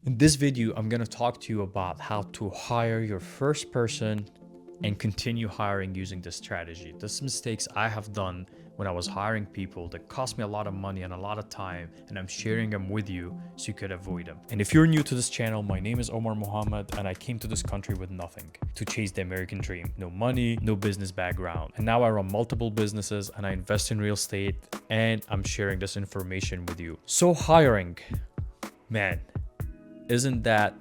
In this video, I'm going to talk to you about how to hire your first person and continue hiring using this strategy. This mistakes I have done when I was hiring people that cost me a lot of money and a lot of time, and I'm sharing them with you so you could avoid them. And if you're new to this channel, my name is Omar Mohammed, and I came to this country with nothing to chase the American dream. No money, no business background. And now I run multiple businesses and I invest in real estate, and I'm sharing this information with you. So hiring, man, isn't that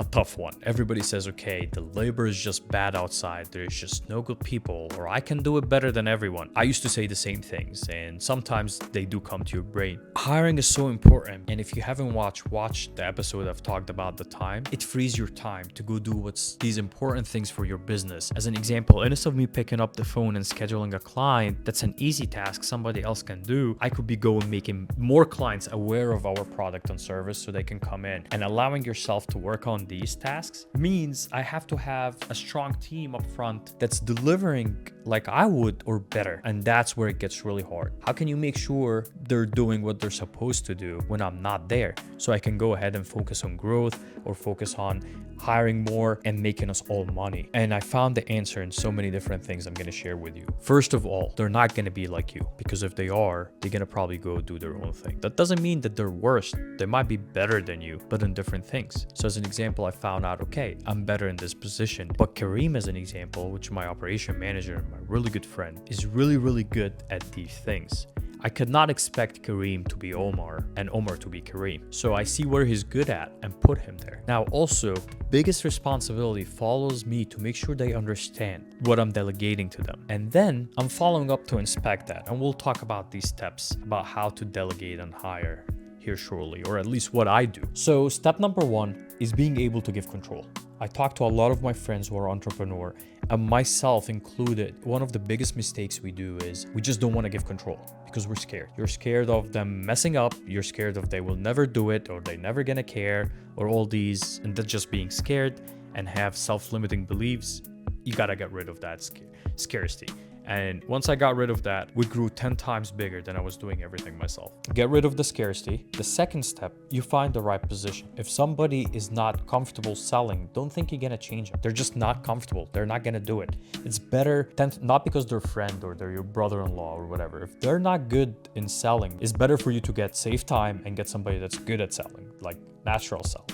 a tough one? Everybody says, okay, the labor is just bad outside. There's just no good people, or I can do it better than everyone. I used to say the same things, and sometimes they do come to your brain. Hiring is so important. And if you haven't watched the episode I've talked about the time, it frees your time to go do what's these important things for your business. As an example, instead of me picking up the phone and scheduling a client, that's an easy task somebody else can do. I could be going making more clients aware of our product and service so they can come in. And allowing yourself to work on these tasks means I have to have a strong team up front that's delivering like I would or better. And that's where it gets really hard. How can you make sure they're doing what they're supposed to do when I'm not there? So I can go ahead and focus on growth or focus on hiring more and making us all money. And I found the answer in so many different things I'm going to share with you. First of all, they're not going to be like you, because if they are, they're going to probably go do their own thing. That doesn't mean that they're worse. They might be better than you, but in different things. So as an example, I found out, okay, I'm better in this position. But Kareem, as an example, which is my operation manager and my really good friend, is really, really good at these things. I could not expect Kareem to be Omar and Omar to be Kareem. So I see where he's good at and put him there. Now, also, the biggest responsibility follows me to make sure they understand what I'm delegating to them. And then I'm following up to inspect that. And we'll talk about these steps about how to delegate and hire here shortly, or at least what I do. So step number one is being able to give control. I talk to a lot of my friends who are entrepreneur, and myself included. One of the biggest mistakes we do is we just don't want to give control because we're scared. You're scared of them messing up. You're scared of they will never do it, or they never gonna care, or all these, and that's just being scared and have self-limiting beliefs. You gotta get rid of that scarcity. And once I got rid of that, we grew 10 times bigger than I was doing everything myself. Get rid of the scarcity. The second step, you find the right position. If somebody is not comfortable selling, don't think you're gonna change them. They're just not comfortable. They're not gonna do it. It's better, not because they're a friend or they're your brother-in-law or whatever. If they're not good in selling, it's better for you to save time and get somebody that's good at selling, like natural selling.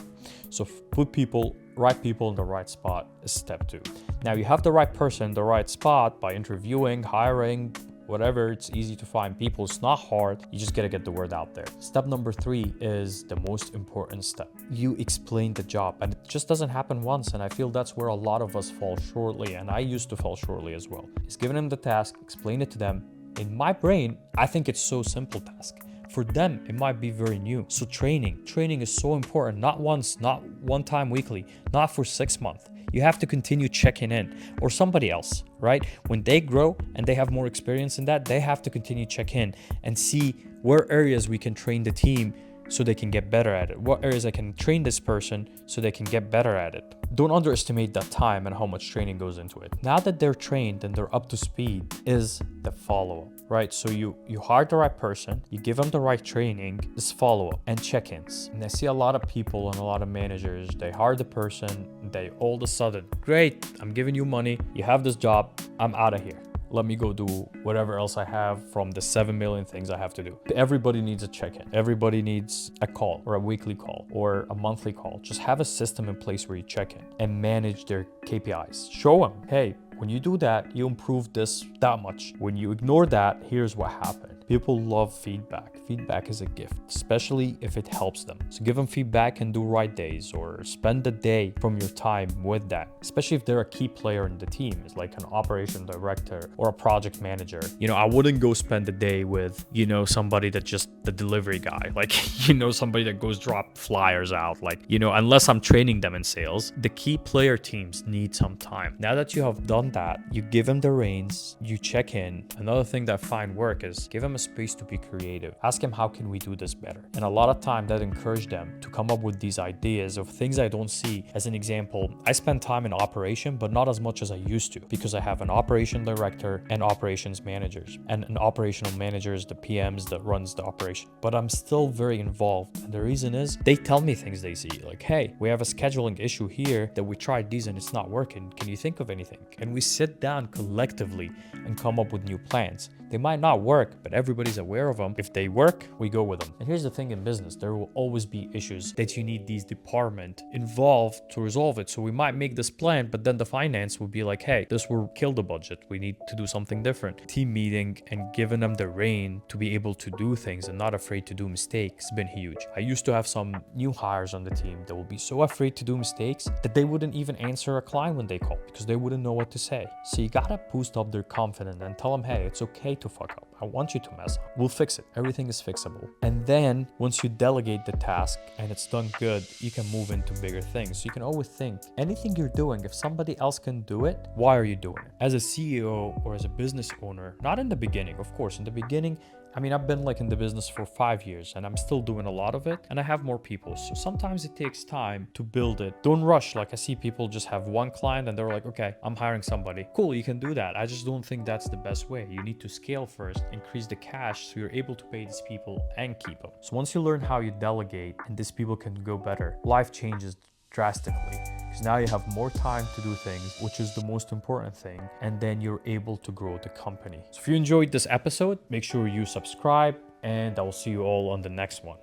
So put right people in the right spot is step two. Now you have the right person in the right spot by interviewing, hiring, whatever. It's easy to find people. It's not hard. You just got to get the word out there. Step number three is the most important step. You explain the job, and it just doesn't happen once. And I feel that's where a lot of us fall shortly. And I used to fall shortly as well. It's giving them the task, explain it to them. In my brain, I think it's so simple task. For them, it might be very new. So training is so important. Not once, not one time weekly, not for 6 months. You have to continue checking in, or somebody else, right? When they grow and they have more experience in that, they have to continue check in and see where areas we can train the team so they can get better at it. What areas I can train this person so they can get better at it. Don't underestimate that time and how much training goes into it. Now that they're trained and they're up to speed is the follow-up, right? So you hire the right person, you give them the right training, this follow-up and check-ins. And I see a lot of people and a lot of managers, they hire the person, they all of a sudden, great, I'm giving you money, you have this job, I'm out of here. Let me go do whatever else I have from the 7 million things I have to do. Everybody needs a check-in. Everybody needs a call or a weekly call or a monthly call. Just have a system in place where you check in and manage their KPIs. Show them, hey, when you do that, you improve this that much. When you ignore that, here's what happened. People love feedback. Feedback is a gift, especially if it helps them. So give them feedback and do right days, or spend the day from your time with that, especially if they're a key player in the team. It's like an operation director or a project manager. I wouldn't go spend the day with, somebody that just the delivery guy, like, somebody that goes drop flyers out, like, unless I'm training them in sales. The key player teams need some time. Now that you have done that, you give them the reins, you check in. Another thing that I find work is give them a space to be creative. Ask him, how can we do this better? And a lot of time that encouraged them to come up with these ideas of things I don't see. As an example, I spend time in operation, but not as much as I used to, because I have an operation director and operations managers. And an operational manager is the PMs that runs the operation. But I'm still very involved. And the reason is they tell me things they see. Like, hey, we have a scheduling issue here that we tried these and it's not working. Can you think of anything? And we sit down collectively and come up with new plans. They might not work, but everybody's aware of them. If they work, we go with them. And here's the thing in business, there will always be issues that you need these department involved to resolve it. So we might make this plan, but then the finance will be like, hey, this will kill the budget. We need to do something different. Team meeting and giving them the rein to be able to do things and not afraid to do mistakes has been huge. I used to have some new hires on the team that will be so afraid to do mistakes that they wouldn't even answer a client when they call because they wouldn't know what to say. So you gotta boost up their confidence and tell them, hey, it's okay to fuck up. I want you to mess up. We'll fix it. Everything is fixable. And then once you delegate the task and it's done good, you can move into bigger things. So you can always think, anything you're doing, if somebody else can do it, why are you doing it? As a CEO or as a business owner, not in the beginning, of course. In the beginning, I've been in the business for 5 years and I'm still doing a lot of it and I have more people. So sometimes it takes time to build it. Don't rush. I see people just have one client and they're like, okay, I'm hiring somebody. Cool, you can do that. I just don't think that's the best way. You need to scale first, increase the cash so you're able to pay these people and keep them. So once you learn how you delegate and these people can go better, life changes drastically because now you have more time to do things, which is the most important thing, and then you're able to grow the company. So if you enjoyed this episode, make sure you subscribe and I will see you all on the next one.